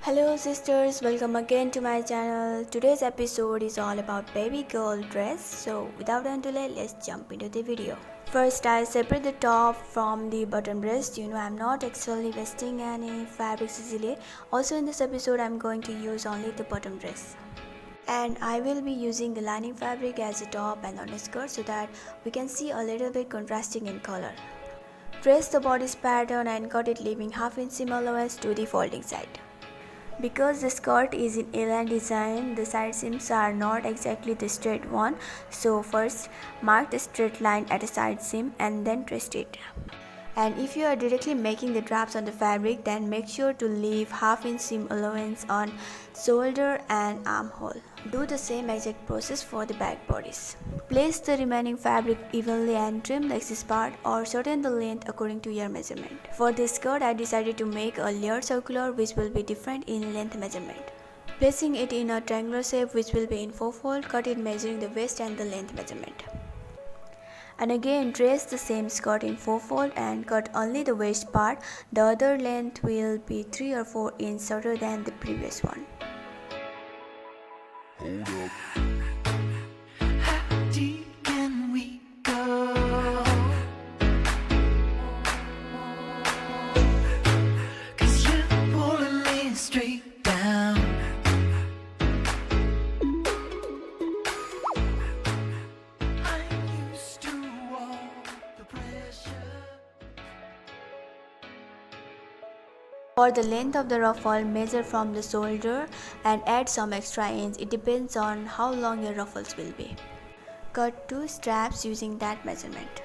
Hello sisters, welcome again to my channel. Today's episode is all about baby girl dress. So without any delay, let's jump into the video. First, I separate the top from the bottom breast. I'm not actually wasting any fabrics easily. Also in this episode, I'm going to use only the bottom dress. And I will be using the lining fabric as a top and on a skirt so that we can see a little bit contrasting in color. Trace the bodice pattern and cut it, leaving half-inch seam allowance to the folding side. Because the skirt is in A-line design, the side seams are not exactly the straight one. So first mark the straight line at a side seam and then twist it. And if you are directly making the drapes on the fabric, then make sure to leave half-inch seam allowance on shoulder and armhole. Do the same exact process for the back bodice. Place the remaining fabric evenly and trim the excess part or shorten the length according to your measurement. For this skirt, I decided to make a layered circular which will be different in length measurement. Placing it in a triangular shape which will be in 4-fold, cut it measuring the waist and the length measurement. And again trace the same skirt in 4-fold and cut only the waist part. The other length will be 3 or 4 inches shorter than the previous one. Hold up. How deep can we go? 'Cause you're pulling me straight down. I'm used to all the pressure. For the length of the ruffle, measure from the shoulder and add some extra inch. It depends on how long your ruffles will be. Cut 2 straps using that measurement.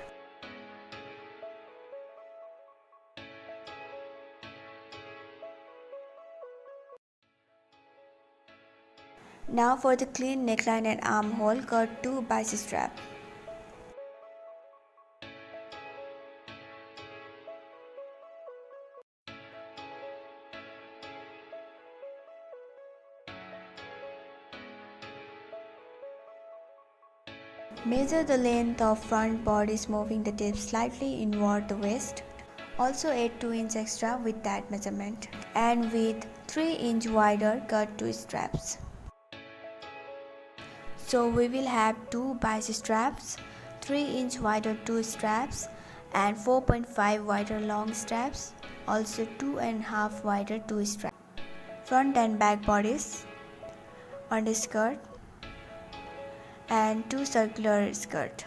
Now for the clean neckline and armhole, cut 2 bias straps. Measure the length of front bodice, moving the tip slightly inward the waist. Also add 2 inch extra with that measurement. And with 3 inch wider, cut 2 straps. So we will have 2 bias straps, 3 inch wider 2 straps and 4.5 wider long straps. Also 2.5 wider 2 straps. Front and back bodice on the skirt and 2 circular skirt.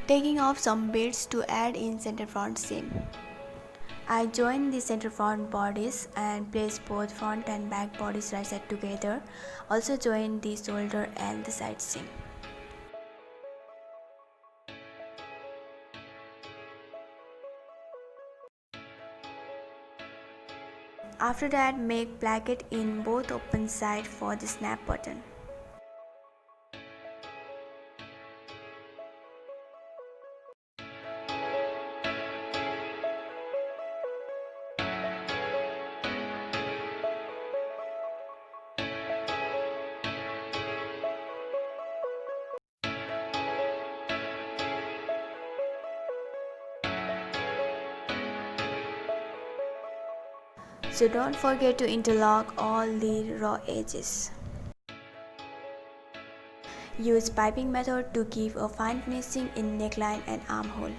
Taking off some beads to add in center front seam. I join the center front bodice and place both front and back bodice right side together. Also join the shoulder and the side seam. After that, make placket in both open sides for the snap button. So don't forget to interlock all the raw edges. Use piping method to give a fine finishing in neckline and armhole.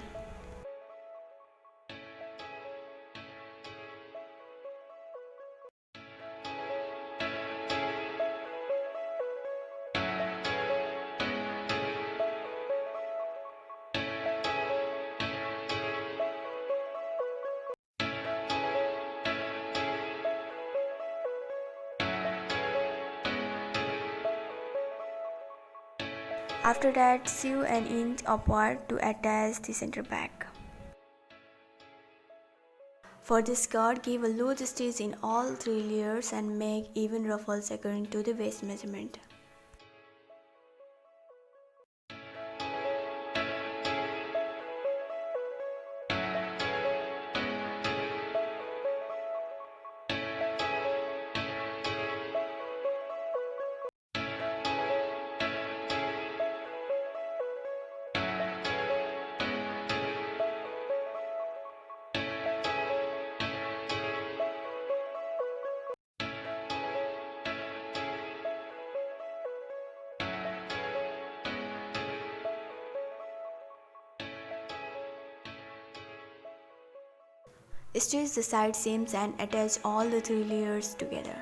After that, sew an inch upward to attach the center back. For this skirt, give a loose stitch in all 3 layers and make even ruffles according to the waist measurement. Stitch the side seams and attach all the 3 layers together.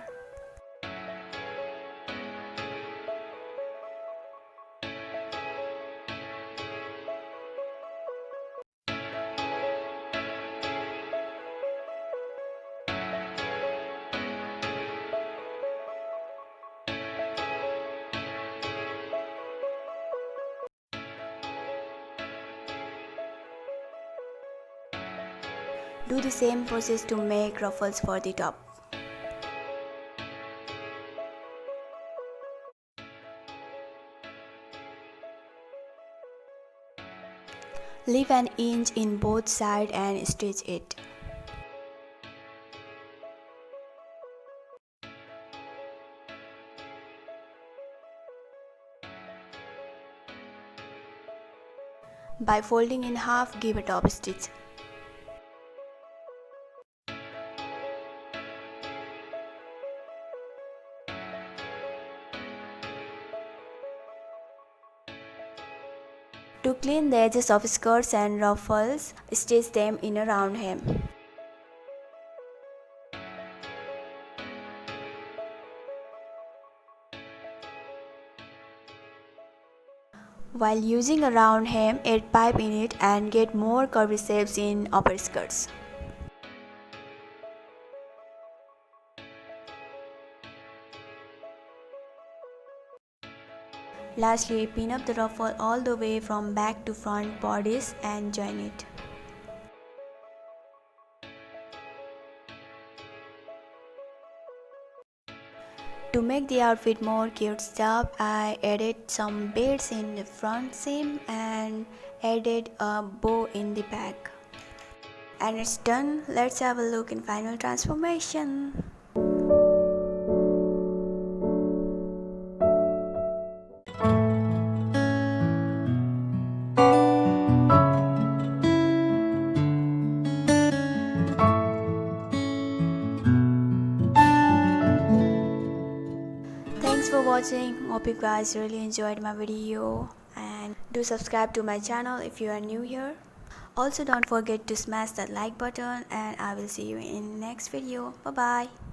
Do the same process to make ruffles for the top. Leave an inch in both sides and stitch it. By folding in half, give a top stitch. To clean the edges of skirts and ruffles, stitch them in a round hem. While using a round hem, add pipe in it and get more curvy shapes in upper skirts. Lastly, pin up the ruffle all the way from back to front bodice and join it. To make the outfit more cute up, I added some beads in the front seam and added a bow in the back. And it's done. Let's have a look in final transformation. Thanks for watching. Hope you guys really enjoyed my video, and do subscribe to my channel if you are new here. Also, don't forget to smash that like button, and I will see you in next video. Bye bye.